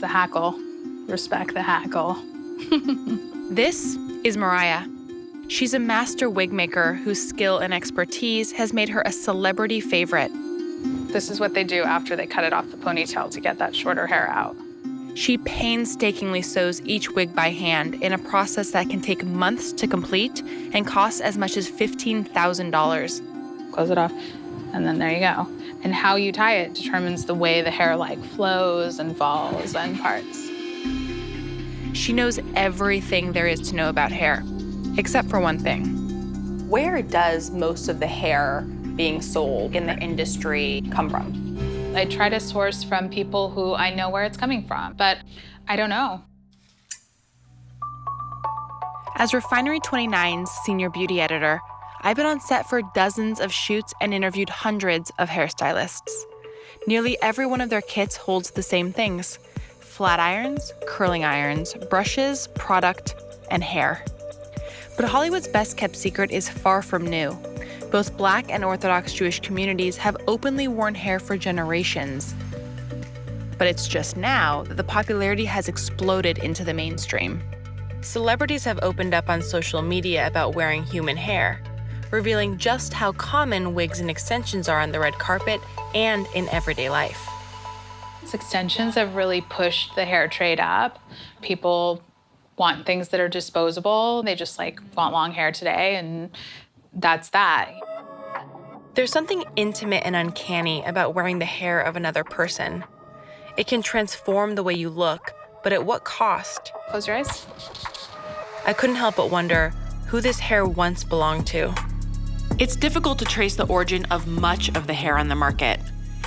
the hackle. Respect the hackle. This is Mariah. She's a master wig maker whose skill and expertise has made her a celebrity favorite. This is what they do after they cut it off the ponytail to get that shorter hair out. She painstakingly sews each wig by hand in a process that can take months to complete and costs as much as $15,000. Close it off, and then there you go. And how you tie it determines the way the hair flows and falls and parts. She knows everything there is to know about hair, except for one thing. Where does most of the hair being sold in the industry come from? I try to source from people who I know where it's coming from, but I don't know. As Refinery 29's senior beauty editor, I've been on set for dozens of shoots and interviewed hundreds of hairstylists. Nearly every one of their kits holds the same things: flat irons, curling irons, brushes, product, and hair. But Hollywood's best-kept secret is far from new. Both Black and Orthodox Jewish communities have openly worn hair for generations. But it's just now that the popularity has exploded into the mainstream. Celebrities have opened up on social media about wearing human hair, revealing just how common wigs and extensions are on the red carpet and in everyday life. Extensions have really pushed the hair trade up. People want things that are disposable. They just want long hair today, and that's that. There's something intimate and uncanny about wearing the hair of another person. It can transform the way you look, but at what cost? Close your eyes. I couldn't help but wonder who this hair once belonged to. It's difficult to trace the origin of much of the hair on the market.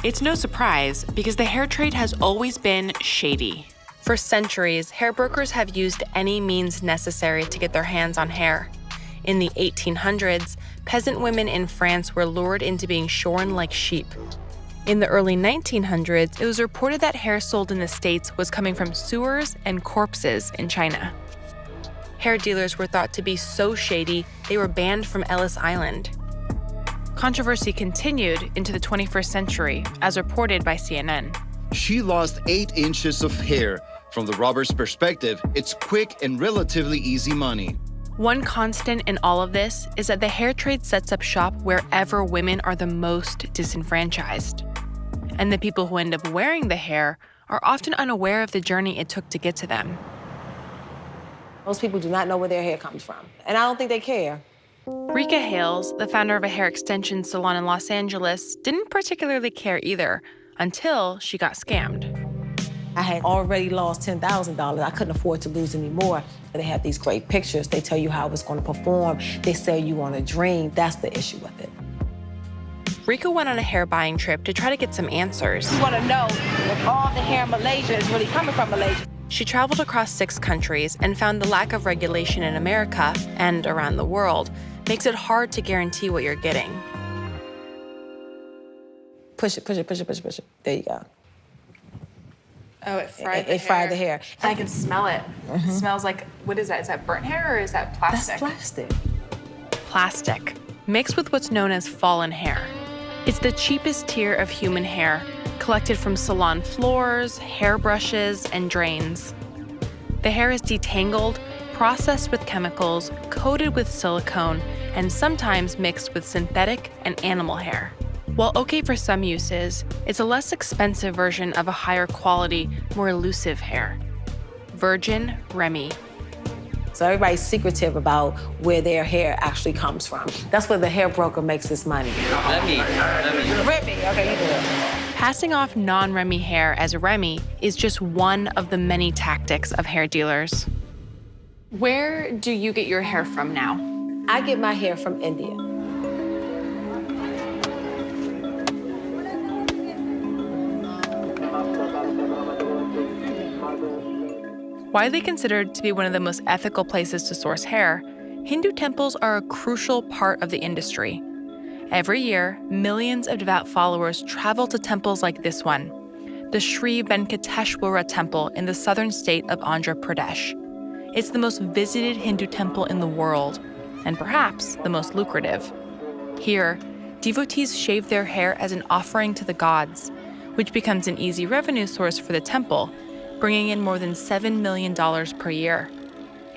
It's no surprise because the hair trade has always been shady. For centuries, hair brokers have used any means necessary to get their hands on hair. In the 1800s, peasant women in France were lured into being shorn like sheep. In the early 1900s, it was reported that hair sold in the States was coming from sewers and corpses in China. Hair dealers were thought to be so shady, they were banned from Ellis Island. Controversy continued into the 21st century, as reported by CNN. She lost 8 inches of hair. From the robber's perspective, it's quick and relatively easy money. One constant in all of this is that the hair trade sets up shop wherever women are the most disenfranchised. And the people who end up wearing the hair are often unaware of the journey it took to get to them. Most people do not know where their hair comes from, and I don't think they care. Rika Hales, the founder of a hair extension salon in Los Angeles, didn't particularly care either until she got scammed. I had already lost $10,000. I couldn't afford to lose any more. They have these great pictures. They tell you how it's going to perform. They sell you on a dream. That's the issue with it. Rika went on a hair buying trip to try to get some answers. You want to know if all the hair in Malaysia is really coming from Malaysia. She traveled across 6 countries and found the lack of regulation in America and around the world makes it hard to guarantee what you're getting. Push it, push it, push it, push it, push it. There you go. Oh, it fried the hair. It fried the hair. I can smell it. It smells like, what is that? Is that burnt hair or is that plastic? That's plastic. Plastic, mixed with what's known as fallen hair. It's the cheapest tier of human hair, collected from salon floors, hairbrushes, and drains. The hair is detangled, processed with chemicals, coated with silicone, and sometimes mixed with synthetic and animal hair. While okay for some uses, it's a less expensive version of a higher quality, more elusive hair. Virgin Remy. So everybody's secretive about where their hair actually comes from. That's where the hair broker makes his money. Remy. Okay, you do it. Passing off non-Remy hair as Remy is just one of the many tactics of hair dealers. Where do you get your hair from now? I get my hair from India. Widely considered to be one of the most ethical places to source hair, Hindu temples are a crucial part of the industry. Every year, millions of devout followers travel to temples like this one, the Sri Venkateshwara Temple in the southern state of Andhra Pradesh. It's the most visited Hindu temple in the world, and perhaps the most lucrative. Here, devotees shave their hair as an offering to the gods, which becomes an easy revenue source for the temple, bringing in more than $7 million per year.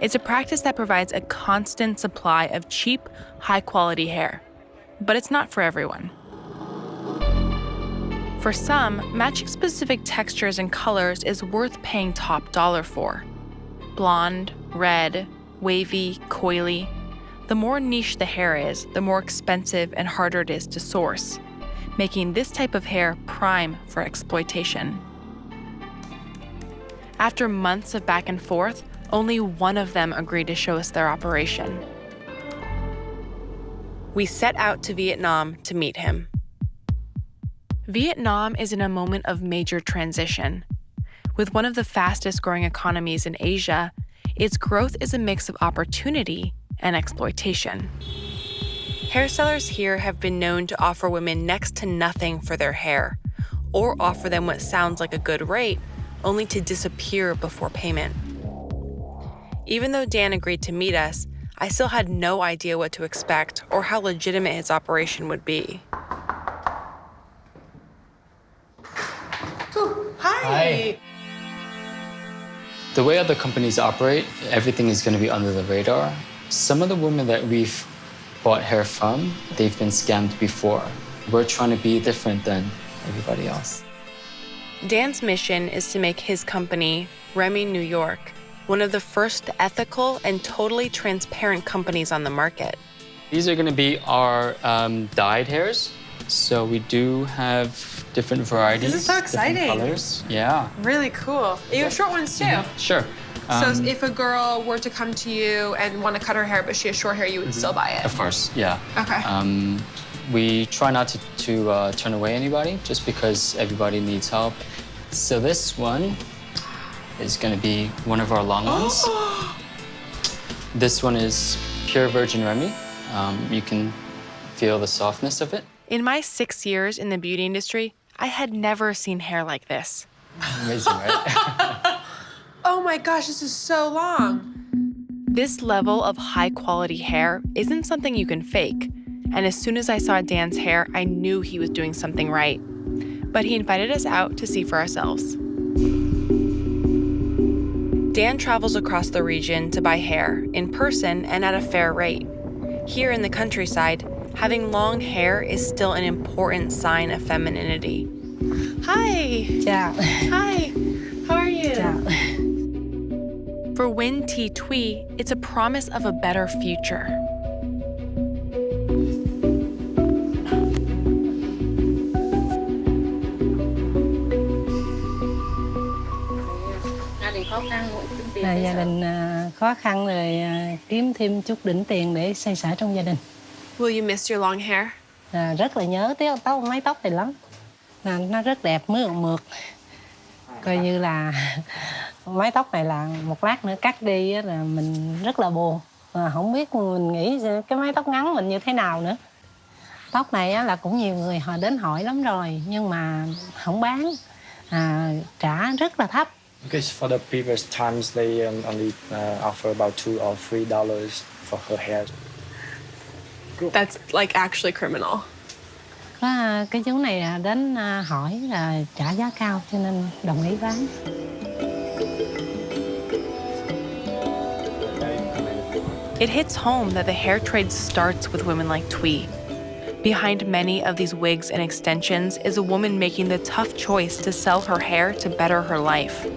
It's a practice that provides a constant supply of cheap, high-quality hair. But it's not for everyone. For some, matching specific textures and colors is worth paying top dollar for. Blonde, red, wavy, coily. The more niche the hair is, the more expensive and harder it is to source, making this type of hair prime for exploitation. After months of back and forth, only one of them agreed to show us their operation. We set out to Vietnam to meet him. Vietnam is in a moment of major transition. With one of the fastest growing economies in Asia, its growth is a mix of opportunity and exploitation. Hairstylists here have been known to offer women next to nothing for their hair, or offer them what sounds like a good rate, only to disappear before payment. Even though Dan agreed to meet us, I still had no idea what to expect or how legitimate his operation would be. Hi. The way other companies operate, everything is going to be under the radar. Some of the women that we've bought hair from, they've been scammed before. We're trying to be different than everybody else. Dan's mission is to make his company, Remy New York, one of the first ethical and totally transparent companies on the market. These are going to be our dyed hairs. So we do have different varieties. This is so exciting. Different colors. Yeah. Really cool. You have short ones too. Sure. So if a girl were to come to you and want to cut her hair, but she has short hair, you would still buy it? Of course, yeah. Okay. We try not to turn away anybody just because everybody needs help. So this one is going to be one of our long ones. This one is pure virgin Remy. You can feel the softness of it. In my 6 years in the beauty industry, I had never seen hair like this. Amazing, right? Oh my gosh, this is so long. This level of high-quality hair isn't something you can fake. And as soon as I saw Dan's hair, I knew he was doing something right. But he invited us out to see for ourselves. Dan travels across the region to buy hair, in person and at a fair rate. Here in the countryside, having long hair is still an important sign of femininity. Hi. Chào. Hi. How are you? Chào. For Nguồn T Thuy, it's a promise of a better future. Gia đình khó khăn rồi kiếm thêm chút đỉnh tiền để xoay sở trong gia đình. Will you miss your long hair? Rất là nhớ mái tóc này lắm. Nó rất đẹp, mượt mượt. Coi như là mái tóc này là một lát nữa cắt đi là mình rất là buồn. Không biết mình nghĩ cái mái tóc ngắn mình như thế nào nữa. Tóc này là cũng nhiều người họ đến hỏi lắm rồi nhưng mà không bán, trả rất là thấp. Because for the previous times they only offer about $2 or $3 for her hair. That's like actually criminal. Có cái chú này đến hỏi là trả giá cao cho nên đồng ý bán. It hits home that the hair trade starts with women like Thuy. Behind many of these wigs and extensions is a woman making the tough choice to sell her hair to better her life.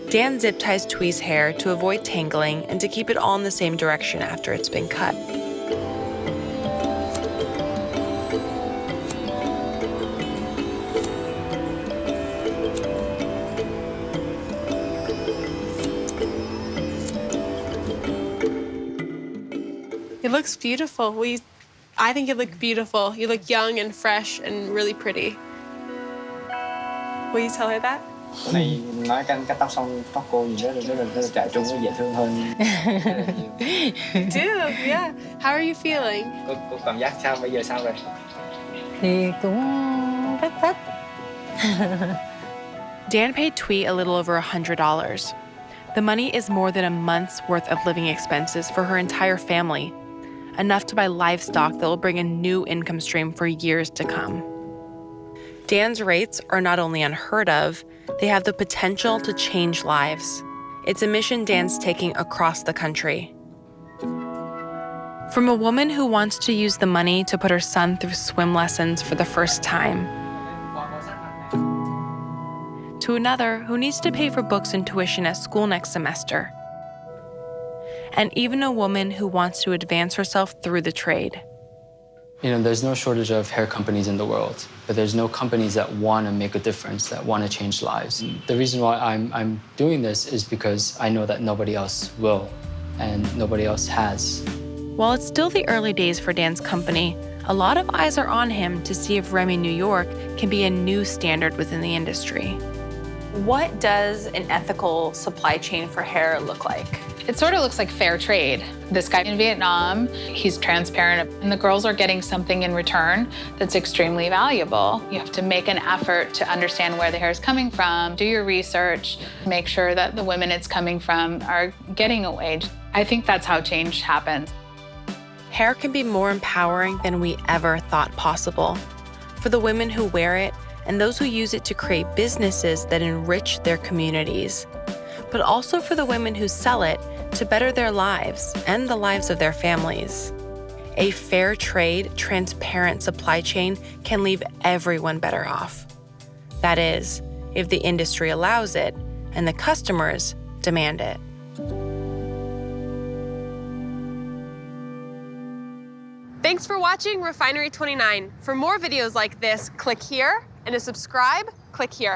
Dan zip ties Thuy's hair to avoid tangling and to keep it all in the same direction after it's been cut. It looks beautiful. I think you look beautiful. You look young and fresh and really pretty. Will you tell her that? Này nói cắt tóc xong tóc cô nhìn rất là trẻ trung, dễ thương hơn. Dude, yeah. How are you feeling? Cô cảm giác sao bây giờ sao rồi? Thì cũng rất thích. Dan paid Thuy a little over $100. The money is more than a month's worth of living expenses for her entire family, enough to buy livestock that will bring a new income stream for years to come. Dan's rates are not only unheard of, they have the potential to change lives. It's a mission Dan's taking across the country. From a woman who wants to use the money to put her son through swim lessons for the first time, to another who needs to pay for books and tuition at school next semester, and even a woman who wants to advance herself through the trade. You know, there's no shortage of hair companies in the world, but there's no companies that want to make a difference, that want to change lives. The reason why I'm doing this is because I know that nobody else will, and nobody else has. While it's still the early days for Dan's company, a lot of eyes are on him to see if Remy New York can be a new standard within the industry. What does an ethical supply chain for hair look like? It sort of looks like fair trade. This guy in Vietnam, he's transparent, and the girls are getting something in return that's extremely valuable. You have to make an effort to understand where the hair is coming from, do your research, make sure that the women it's coming from are getting a wage. I think that's how change happens. Hair can be more empowering than we ever thought possible. For the women who wear it and those who use it to create businesses that enrich their communities, but also for the women who sell it to better their lives and the lives of their families. A fair trade, transparent supply chain can leave everyone better off. That is, if the industry allows it and the customers demand it. Thanks for watching Refinery 29. For more videos like this, click here, and to subscribe, click here.